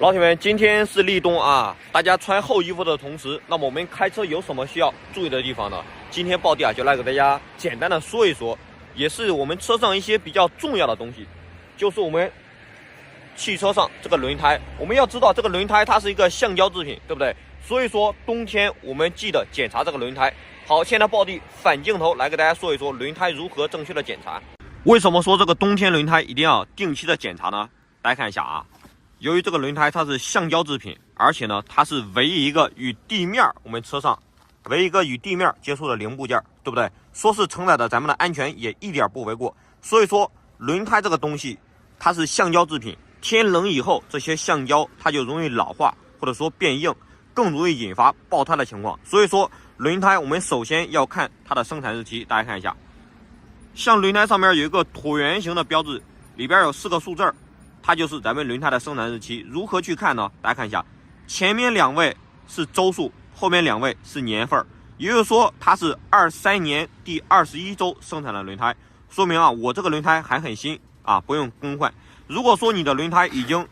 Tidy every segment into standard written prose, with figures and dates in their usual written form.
老铁们，今天是立冬啊，大家穿厚衣服的同时，那么我们开车有什么需要注意的地方呢？今天暴弟就来给大家简单的说一说，也是我们车上一些比较重要的东西，就是我们汽车上这个轮胎。我们要知道这个轮胎它是一个橡胶制品，对不对？所以说冬天我们记得检查这个轮胎。好，现在暴弟反镜头来给大家说一说轮胎如何正确的检查。为什么说这个冬天轮胎一定要定期的检查呢？大家看一下啊。由于这个轮胎它是橡胶制品，而且呢它是唯一一个与地面我们车上唯一一个与地面接触的零部件，对不对？说是承载的咱们的安全也一点不为过。所以说轮胎这个东西它是橡胶制品，天冷以后这些橡胶它就容易老化或者说变硬，更容易引发爆胎的情况。所以说轮胎我们首先要看它的生产日期。大家看一下，像轮胎上面有一个椭圆形的标志，里边有4个数字，它就是咱们轮胎的生产日期。如何去看呢？大家看一下，前面2位是周数，后面2位是年份，也就是说它是23年第21周生产的轮胎，说明啊我这个轮胎还很新啊，不用更换。如果说你的轮胎已经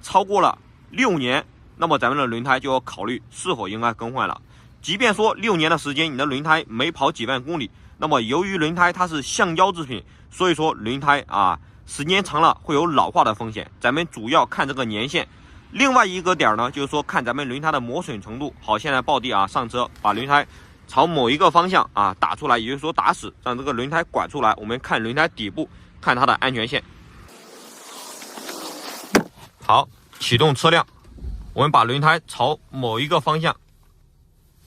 超过了6年，那么咱们的轮胎就要考虑是否应该更换了。即便说6年的时间你的轮胎没跑几万公里，那么由于轮胎它是橡胶制品，所以说轮胎时间长了会有老化的风险，咱们主要看这个年限。另外一个点呢，就是说看咱们轮胎的磨损程度。好，现在暴弟上车把轮胎朝某一个方向打出来，也就是说打死，让这个轮胎拐出来。我们看轮胎底部，看它的安全线。好，启动车辆，我们把轮胎朝某一个方向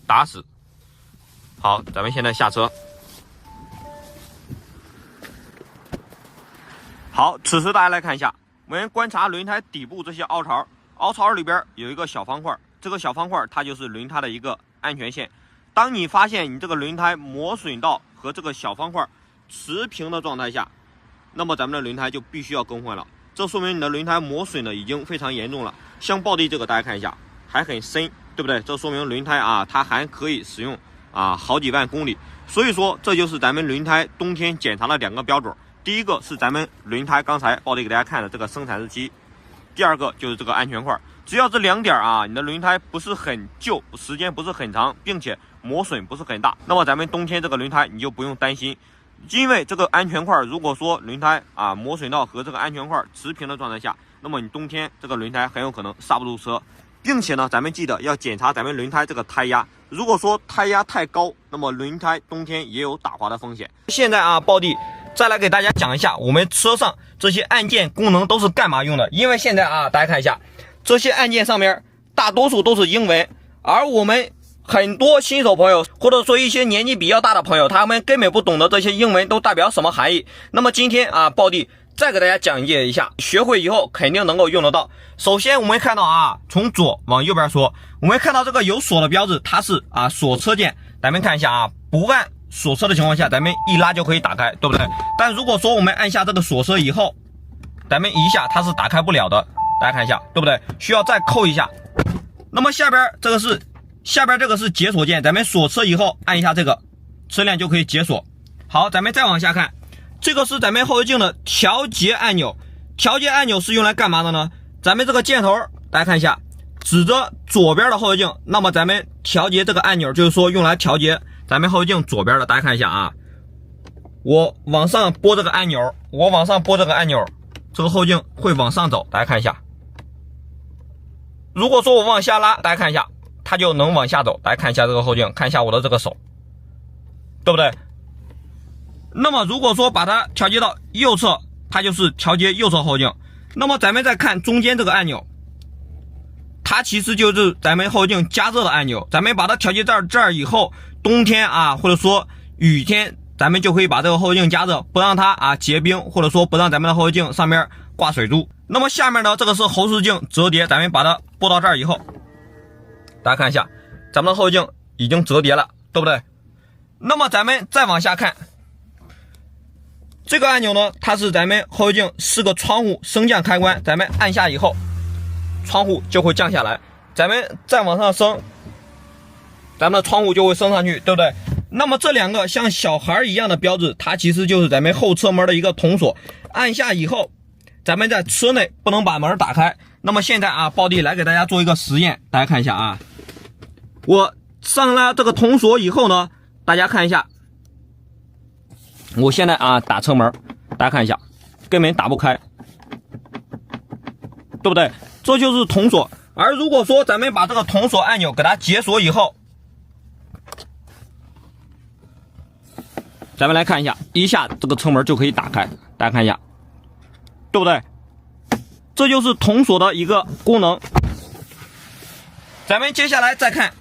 打死。好，咱们现在下车。好，此时大家来看一下，我们观察轮胎底部这些凹槽，凹槽里边有一个小方块，这个小方块它就是轮胎的一个安全线。当你发现你这个轮胎磨损到和这个小方块持平的状态下，那么咱们的轮胎就必须要更换了。这说明你的轮胎磨损的已经非常严重了。像暴弟这个大家看一下，还很深，对不对？这说明轮胎它还可以使用好几万公里。所以说这就是咱们轮胎冬天检查的2个标准。第一个是咱们轮胎刚才暴弟给大家看的这个生产日期，第二个就是这个安全块。只要这2点你的轮胎不是很旧，时间不是很长，并且磨损不是很大，那么咱们冬天这个轮胎你就不用担心。因为这个安全块，如果说轮胎磨损到和这个安全块持平的状态下，那么你冬天这个轮胎很有可能刹不住车。并且呢，咱们记得要检查咱们轮胎这个胎压，如果说胎压太高，那么轮胎冬天也有打滑的风险。现在暴弟再来给大家讲一下我们车上这些按键功能都是干嘛用的。因为现在大家看一下，这些按键上面大多数都是英文，而我们很多新手朋友或者说一些年纪比较大的朋友，他们根本不懂得这些英文都代表什么含义。那么今天暴弟再给大家讲解一下，学会以后肯定能够用得到。首先我们看到从左往右边说，我们看到这个有锁的标志，它是锁车键。咱们看一下不按锁车的情况下，咱们一拉就可以打开，对不对？但如果说我们按下这个锁车以后，咱们一下它是打开不了的，大家看一下，对不对？需要再扣一下。那么下边这个是解锁键，咱们锁车以后按一下这个，车辆就可以解锁。好，咱们再往下看，这个是咱们后视镜的调节按钮。调节按钮是用来干嘛的呢？咱们这个箭头大家看一下，指着左边的后视镜，那么咱们调节这个按钮就是说用来调节咱们后视镜左边的。大家看一下我往上拨这个按钮，这个后视镜会往上走，大家看一下。如果说我往下拉，大家看一下，它就能往下走。大家看一下这个后视镜，看一下我的这个手，对不对？那么如果说把它调节到右侧，它就是调节右侧后视镜。那么咱们再看中间这个按钮，它其实就是咱们后视镜加热的按钮。咱们把它调节到这儿以后，冬天或者说雨天，咱们就可以把这个后视镜加热，不让它结冰，或者说不让咱们的后视镜上面挂水珠。那么下面呢，这个是后视镜折叠，咱们把它拨到这儿以后，大家看一下，咱们的后视镜已经折叠了，对不对？那么咱们再往下看，这个按钮呢，它是咱们后视镜4个窗户升降开关，咱们按下以后，窗户就会降下来。咱们再往上升，咱们的窗户就会升上去，对不对？那么这2个像小孩一样的标志，它其实就是咱们后车门的一个铜锁。按下以后，咱们在车内不能把门打开。那么现在啊，暴弟来给大家做一个实验，大家看一下啊。我上了这个铜锁以后呢，大家看一下，我现在啊打车门，大家看一下，根本打不开，对不对？这就是铜锁。而如果说咱们把这个铜锁按钮给它解锁以后，咱们来看一下，一下这个车门就可以打开，大家看一下，对不对？这就是铜锁的一个功能。咱们接下来再看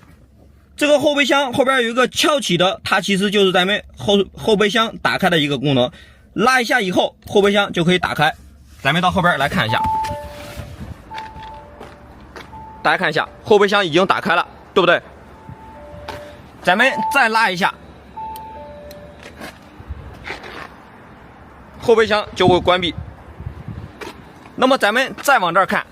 这个后备箱后边有一个翘起的，它其实就是咱们后备箱打开的一个功能。拉一下以后，后备箱就可以打开。咱们到后边来看一下，大家看一下，后备箱已经打开了，对不对？咱们再拉一下，后备箱就会关闭。那么咱们再往这儿看，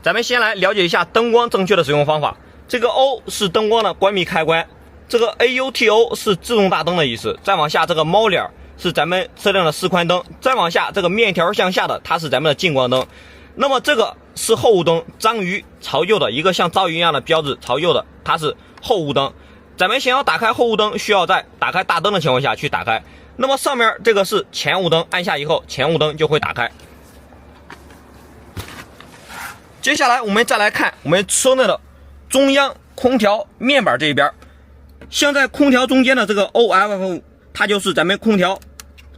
咱们先来了解一下灯光正确的使用方法。这个 O 是灯光的关闭开关，这个 AUTO 是自动大灯的意思。再往下这个猫脸是咱们车辆的示宽灯，再往下这个面条向下的，它是咱们的近光灯。那么这个是后雾灯，章鱼朝右的一个像章鱼一样的标志朝右的，它是后雾灯。咱们想要打开后雾灯，需要在打开大灯的情况下去打开。那么上面这个是前雾灯，按下以后前雾灯就会打开。接下来我们再来看我们车内的中央空调面板这一边，像在空调中间的这个 OFF， 它就是咱们空调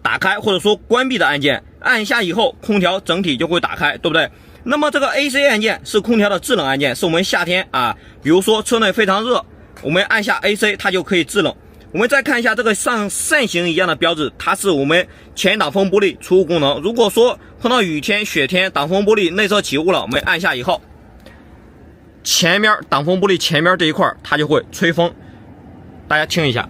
打开或者说关闭的按键，按下以后空调整体就会打开，对不对？那么这个 AC 按键是空调的制冷按键，是我们夏天啊，比如说车内非常热，我们按下 AC 它就可以制冷。我们再看一下这个像扇形一样的标志，它是我们前挡风玻璃除雾功能。如果说碰到雨天、雪天，挡风玻璃内侧起雾了，我们按下以后，前面挡风玻璃前面这一块它就会吹风。大家听一下，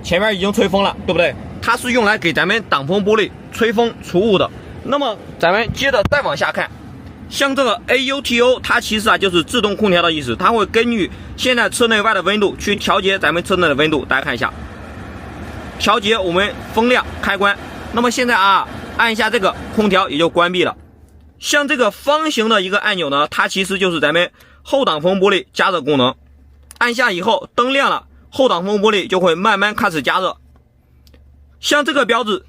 前面已经吹风了，对不对？它是用来给咱们挡风玻璃吹风除雾的。那么咱们接着再往下看，像这个 AUTO， 它其实啊就是自动空调的意思，它会根据现在车内外的温度去调节咱们车内的温度。大家看一下，调节我们风量开关。那么现在啊，按一下这个空调也就关闭了。像这个方形的一个按钮呢，它其实就是咱们后挡风玻璃加热功能。按下以后灯亮了，后挡风玻璃就会慢慢开始加热。像这个标志，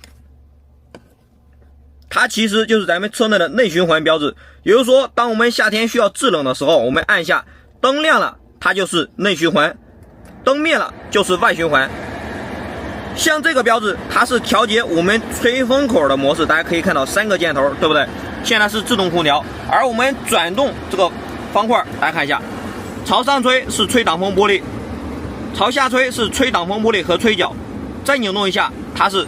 它其实就是咱们车内的内循环标志。也就是说，当我们夏天需要制冷的时候，我们按下灯亮了，它就是内循环；灯灭了就是外循环。像这个标志，它是调节我们吹风口的模式，大家可以看到3个箭头，对不对？现在是自动空调，而我们转动这个方块，大家看一下，朝上吹是吹挡风玻璃，朝下吹是吹挡风玻璃和吹角，再扭动一下，它是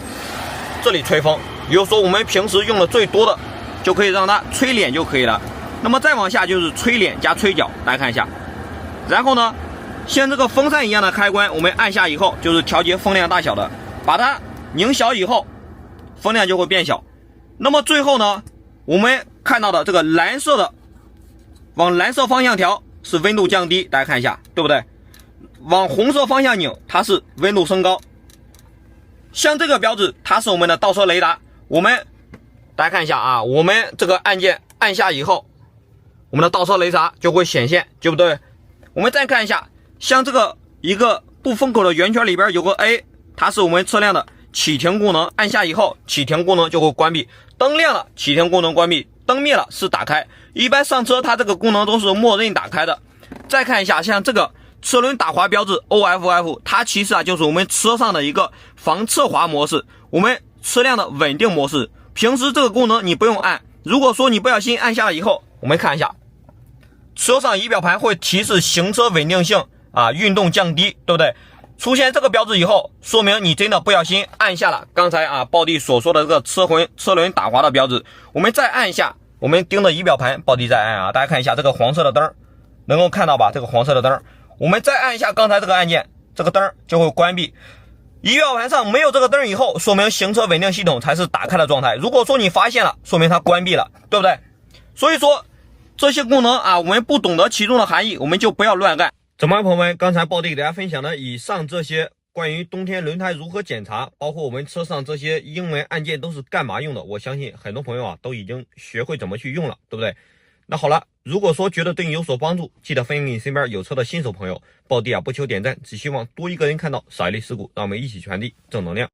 这里吹风。比如说我们平时用的最多的，就可以让它吹脸就可以了。那么再往下就是吹脸加吹角，大家看一下。然后呢，像这个风扇一样的开关，我们按下以后就是调节风量大小的，把它拧小以后，风量就会变小。那么最后呢，我们看到的这个蓝色的，往蓝色方向调是温度降低，大家看一下，对不对？往红色方向拧，它是温度升高。像这个标志，它是我们的倒车雷达。我们大家看一下啊，我们这个按键按下以后，我们的倒车雷达就会显现，对不对？我们再看一下，像这个一个不封口的圆圈里边有个 A， 它是我们车辆的启停功能，按下以后启停功能就会关闭，灯亮了启停功能关闭，灯灭了是打开。一般上车它这个功能都是默认打开的。再看一下，像这个车轮打滑标志 OFF， 它其实啊就是我们车上的一个防侧滑模式，我们车辆的稳定模式。平时这个功能你不用按，如果说你不小心按下了以后，我们看一下，车上仪表盘会提示行车稳定性啊，运动降低，对不对？出现这个标志以后，说明你真的不小心按下了刚才啊暴弟所说的这个车轮打滑的标志。我们再按一下，我们盯着仪表盘，暴弟再按啊，大家看一下这个黄色的灯，能够看到吧？这个黄色的灯，我们再按一下刚才这个按键，这个灯就会关闭。仪表盘上没有这个灯以后，说明行车稳定系统才是打开的状态。如果说你发现了，说明它关闭了，对不对？所以说这些功能啊，我们不懂得其中的含义，我们就不要乱干。怎么样，朋友们？刚才暴弟给大家分享的以上这些关于冬天轮胎如何检查，包括我们车上这些英文按键都是干嘛用的，我相信很多朋友啊都已经学会怎么去用了，对不对？那好了，如果说觉得对你有所帮助，记得分享给你身边有车的新手朋友。暴弟啊不求点赞，只希望多一个人看到，少一类事故，让我们一起传递正能量。